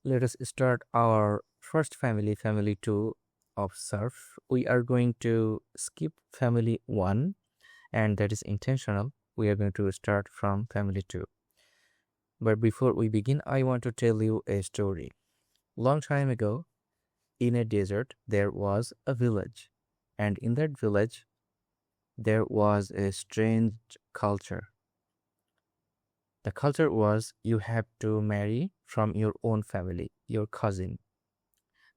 Let us start our first family, family 2 of surf. We are going to skip family 1, and that is intentional. We are going to start from family 2. But before we begin, I want to tell you a story. Long time ago, in a desert, there was a village, and in that village, there was a strange culture. The culture was you have to marry from your own family, your cousin.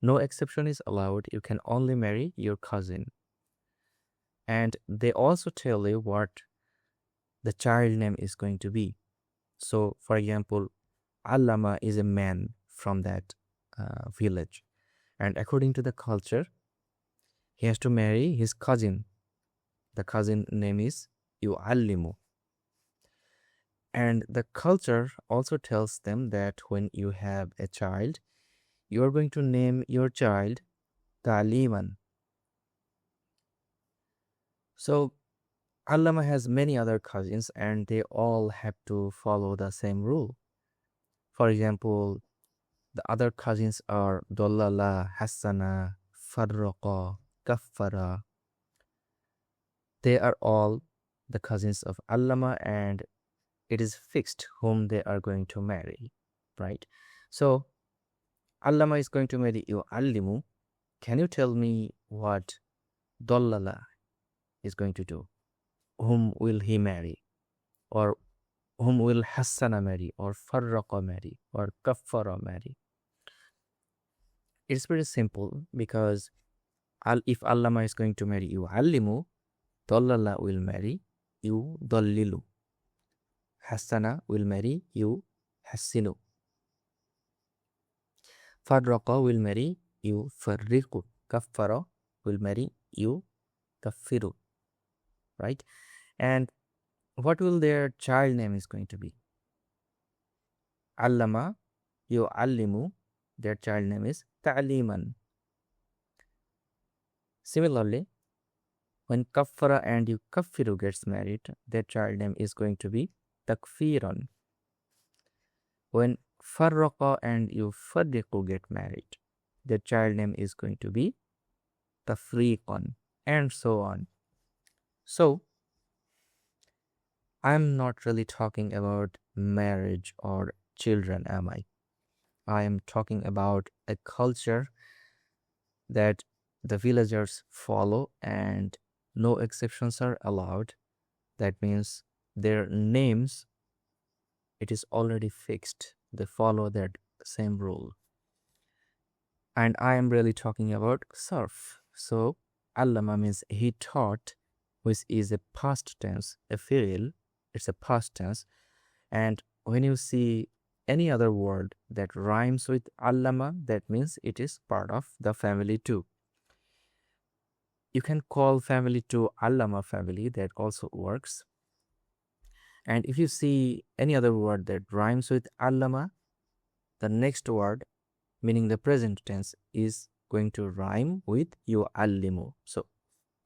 No exception is allowed. You can only marry your cousin. And they also tell you what the child name is going to be. So, for example, Allama is a man from that village. And according to the culture, he has to marry his cousin. The cousin name is Yu'allimu. And the culture also tells them that when you have a child, you are going to name your child Ta'liman. So, Allama has many other cousins and they all have to follow the same rule. For example, the other cousins are Dollala, Hassana, Farraqa, Kaffara. They are all the cousins of Allama and it is fixed whom they are going to marry, right? So, Allama is going to marry you, Allimu. Can you tell me what Dollala is going to do? Whom will he marry? Or whom will Hassana marry? Or Farraqa marry? Or Kaffara marry? It's pretty simple because if Allama is going to marry you, Allimu, Dollala will marry you, Dollilu. Hassana will marry you, Hassinu. Farraqa will marry you, Farriqu. Kaffara will marry you, Kaffiru. Right? And what will their child name is going to be? Allama, Allimu, their child name is Ta'liman. Similarly, when Kaffara and Kaffiru gets married, their child name is going to be Takfiran. When Farraqa and Farriqu get married, their child name is going to be Tafriqan, and so on. So, I'm not really talking about marriage or children, am I? I am talking about a culture that the villagers follow and no exceptions are allowed. That means their names, it is already fixed. They follow that same rule. And I am really talking about surf. So, Allama means he taught, which is a past tense, a fi'il, it's a past tense. And when you see any other word that rhymes with Allama, that means it is part of the family 2. You can call family 2 Allama family, that also works. And if you see any other word that rhymes with Allama, the next word, meaning the present tense, is going to rhyme with yu'allimu. So,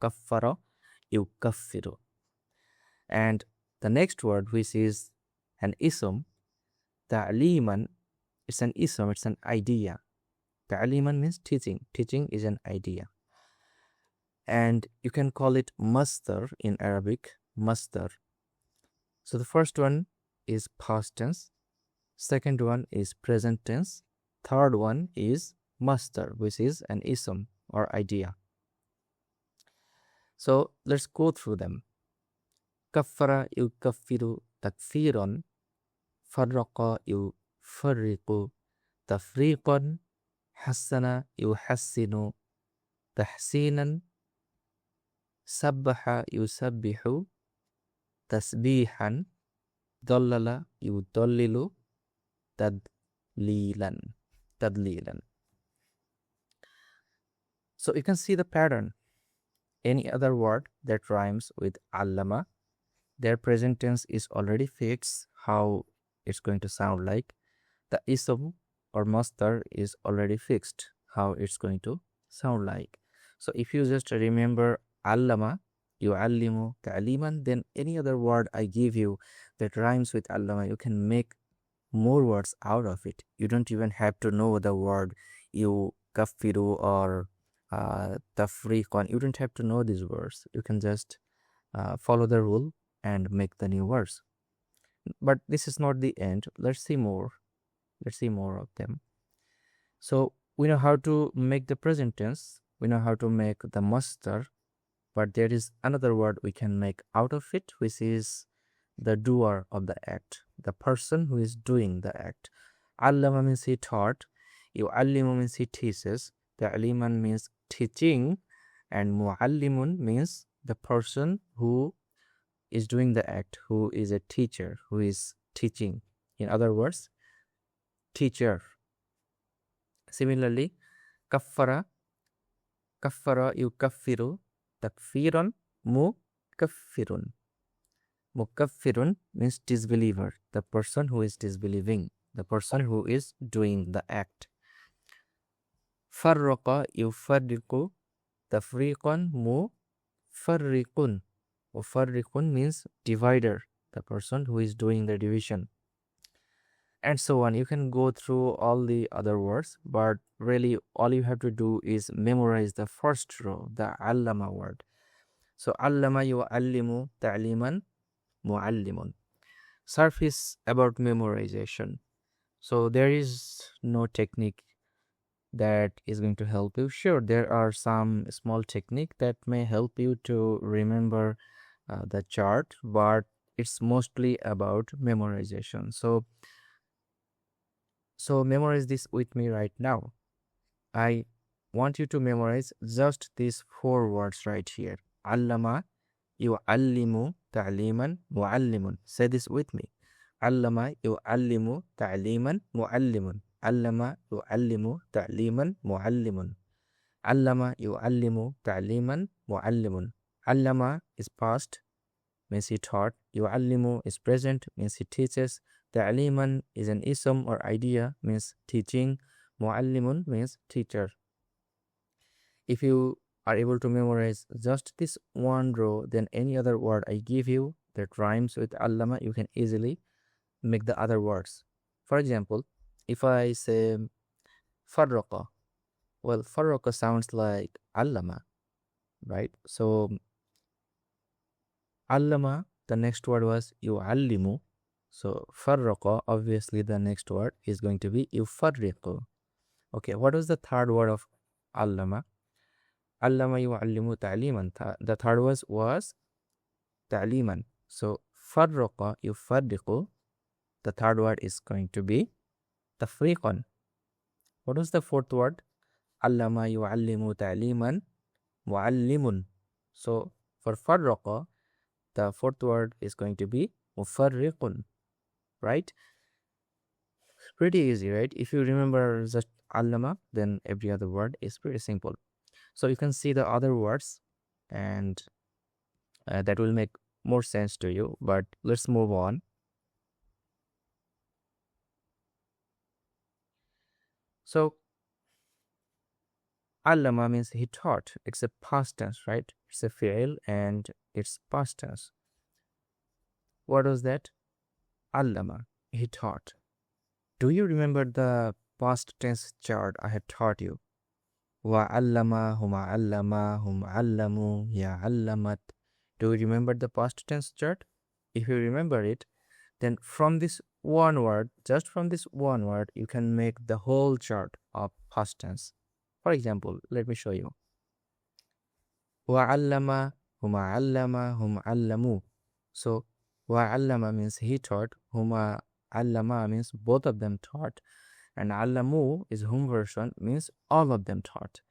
kaffara, yukaffiru. And the next word, which is an ism, ta'liman, it's an ism, it's an idea. Ta'liman means teaching. Teaching is an idea. And you can call it masdar in Arabic, masdar. So the first one is past tense, second one is present tense, third one is masdar, which is an ism or idea. So let's go through them. Kaffara yukaffiru takfiran, farraqa yufarriqu tafriqan, hassana yuhassinu tahsinan, sabbaha yusabbihu tasbihan, dallala yudallilu tadlilan. So you can see the pattern. Any other word that rhymes with allama, their present tense is already fixed how it's going to sound like. The ism or masdar is already fixed how it's going to sound like. So if you just remember allama, ta'liman, then any other word I give you that rhymes with allama, you can make more words out of it. You don't even have to know the word you kafiru or tafriqan. You don't have to know these words. You can just follow the rule and make the new words. But this is not the end. Let's see more. Let's see more of them. So we know how to make the present tense. We know how to make the masdar, but there is another word we can make out of it, which is the doer of the act, the person who is doing the act. Allama means he taught, yu'allimu means he teaches, ta'liman means teaching, and mu'allimun means the person who is doing the act, who is a teacher, who is teaching. In other words, teacher. Similarly, kaffara yukaffiru, takfiran mukaffirun. Mukaffirun means disbeliever, the person who is disbelieving, the person who is doing the act. Farraqa yufarriqu, tafriqan mufarriqun. Mufarriqun means divider, the person who is doing the division. And so on. You can go through all the other words, but really all you have to do is memorize the first row, the allama word. So allama yu'allimu ta'liman mu'allimun. Surf is about memorization. So there is no technique that is going to help you. Sure, there are some small technique that may help you to remember the chart, but it's mostly about memorization. So memorize this with me right now. I want you to memorize just these 4 words right here. Allama yu'allimu ta'liman mu'allimun. Say this with me. Allama yu'allimu ta'liman mu'allimun. Allama yu'allimu ta'liman mu'allimun. Allama yu'allimu ta'liman mu'allimun. Allama is past, means he taught. Yu'allimu is present, means he teaches. Ta'liman is an ism or idea, means teaching. Mu'allimun means teacher. If you are able to memorize just this one row, then any other word I give you that rhymes with allama, you can easily make the other words. For example, if I say farraqa, well, farraqa sounds like allama, right? So allama, the next word was yu'allimu. So farraqa, obviously the next word is going to be yufarriqu. Okay, what was the third word of allama? Allama yu'allimu ta'liman. The third word was ta'liman. So farraqa yufarriqu. The third word is going to be tafriqan. What was the fourth word? Allama yu'allimu ta'liman mu'allimun. So for farraqa, the fourth word is going to be mufarriqun. Right? Pretty easy, right? If you remember just allama, then every other word is pretty simple. So you can see the other words, and that will make more sense to you. But let's move on. So allama means he taught. It's a past tense, right? It's a fi'il and it's past tense. What was that? Allama, he taught. Do you remember the past tense chart I had taught you? Wa'allama, huma'allama, hum'allamu, ya'allamat. Do you remember the past tense chart? If you remember it, then from this one word, just from this one word, you can make the whole chart of past tense. For example, let me show you. Wa'allama, huma'allama, hum'allamu. So wa'allama means he taught, huma'allama means both of them taught, and allamu is whom version, means all of them taught.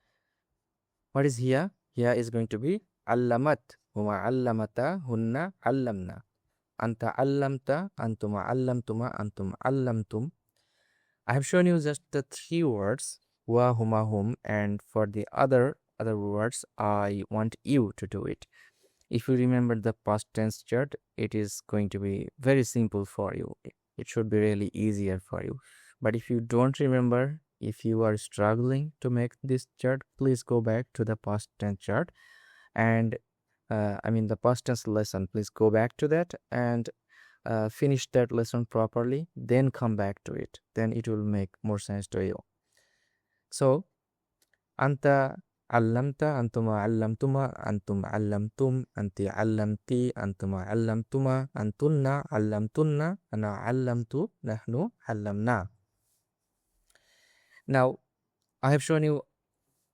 What is here? Here is going to be allamat, huma'allamata, hunna allamna. Anta allamta, antuma allamtuma, antum allamtum. I have shown you just the 3 words, wa, huma, hum, and for the other words, I want you to do it. If you remember the past tense chart, it is going to be very simple for you. It should be really easier for you. But if you don't remember, if you are struggling to make this chart, please go back to the past tense chart and the past tense lesson. Please go back to that and finish that lesson properly, then come back to it. Then it will make more sense to you. So, anta allamta, antuma allamtuma, antum allamtum, anti allamti, antuma allamtuma, antunna allamtunna, ana allamtu, nahnu allamna. Now, I have shown you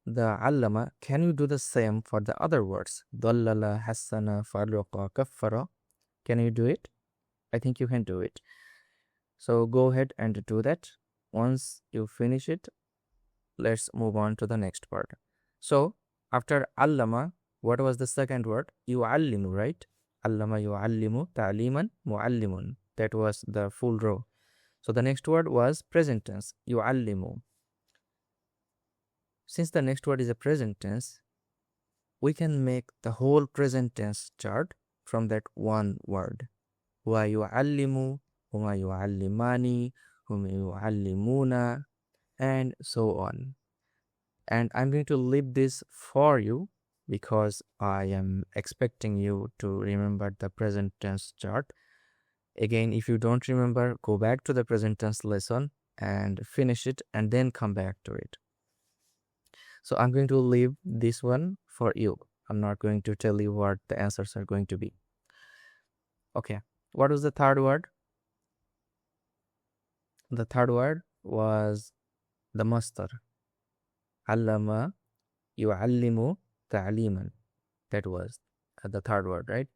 the allama. Can you do the same for the other words? Dallala, hassana, farraqa, kaffara. Can you do it? I think you can do it. So go ahead and do that. Once you finish it, let's move on to the next part. So after allama, what was the second word? Yu'allimu, right? Allama yu'allimu ta'liman mu'allimun. That was the full row. So the next word was present tense, yu'allimu. Since the next word is a present tense, we can make the whole present tense chart from that one word. Wa yu'allimu, huma yu'allimani, hum yu'allimuna, and so on. And I'm going to leave this for you because I am expecting you to remember the present tense chart. Again, if you don't remember, go back to the present tense lesson and finish it and then come back to it. So I'm going to leave this one for you. I'm not going to tell you what the answers are going to be. Okay, what was the third word? The third word was the masdar. Allama yu'allimu ta'liman. That was the third word, right?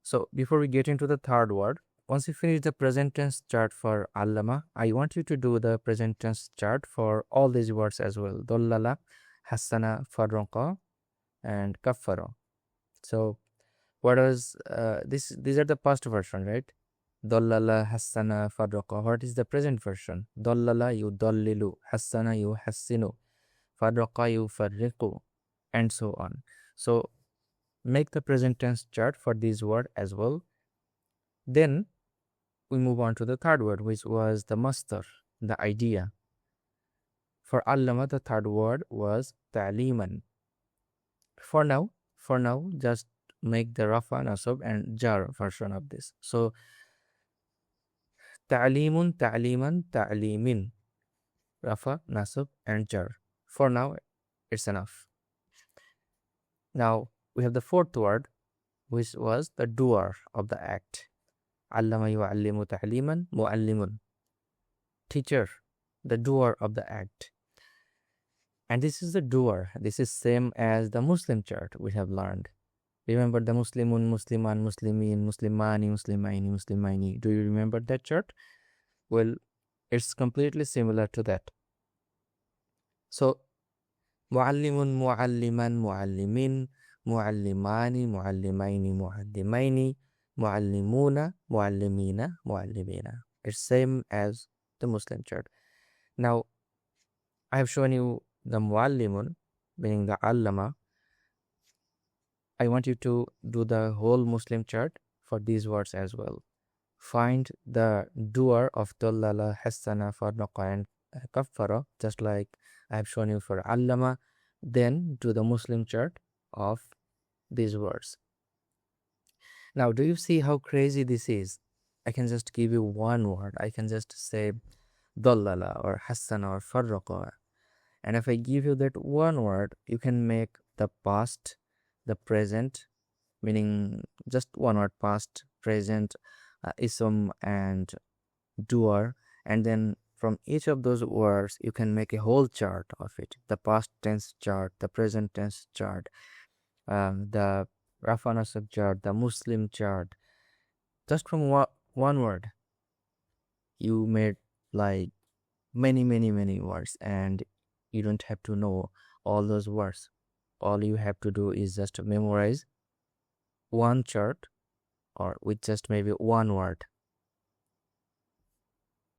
So before we get into the third word, once you finish the present tense chart for allama, I want you to do the present tense chart for all these words as well. Dollala, hassana, farraqa, and kaffara. So what was these are the past version, right? Dollala, hassana, farraqa. What is the present version? Dollala yudallilu, hassana yuhassinu, farraqa yufarriqu, and so on. So make the present tense chart for this word as well. Then we move on to the third word, which was the masdar, the idea. For allama, the third word was ta'liman. For now, just make the rafa, nasab, and jar version of this. So ta'limun, ta'liman, ta'limin, rafa, nasab, and jar. For now, it's enough. Now we have the fourth word, which was the doer of the act. Allama yu'allimu ta'liman mu'allimun. Teacher, the doer of the act. And this is the doer. This is same as the Muslim chart we have learned. Remember the Muslimun, Musliman, Muslimin, Muslimani, Muslimaini, Muslimaini. Do you remember that chart? Well, it's completely similar to that. So, mu'allimun, mu'alliman, mu'allimin, mu'allimani, mu'allimaini, mu'allimaini, mu'allimuna, mu'allimina, mu'allimina. It's same as the Muslim chart. Now, I have shown you the mu'allimun, meaning the allama. I want you to do the whole Muslim chart for these words as well. Find the doer of dallala, hassana, farraqa, and kaffara, just like I have shown you for allama. Then do the Muslim chart of these words. Now, do you see how crazy this is? I can just give you one word. I can just say dallala or hassana or farraqa. And if I give you that one word, you can make the past, the present, meaning just one word, past, present, ism, and doer. And then from each of those words, you can make a whole chart of it. The past tense chart, the present tense chart, the rafa nasab chart, the Muslim chart. Just from one word, you made like many words, and you don't have to know all those words. All you have to do is just memorize one chart or with just maybe one word.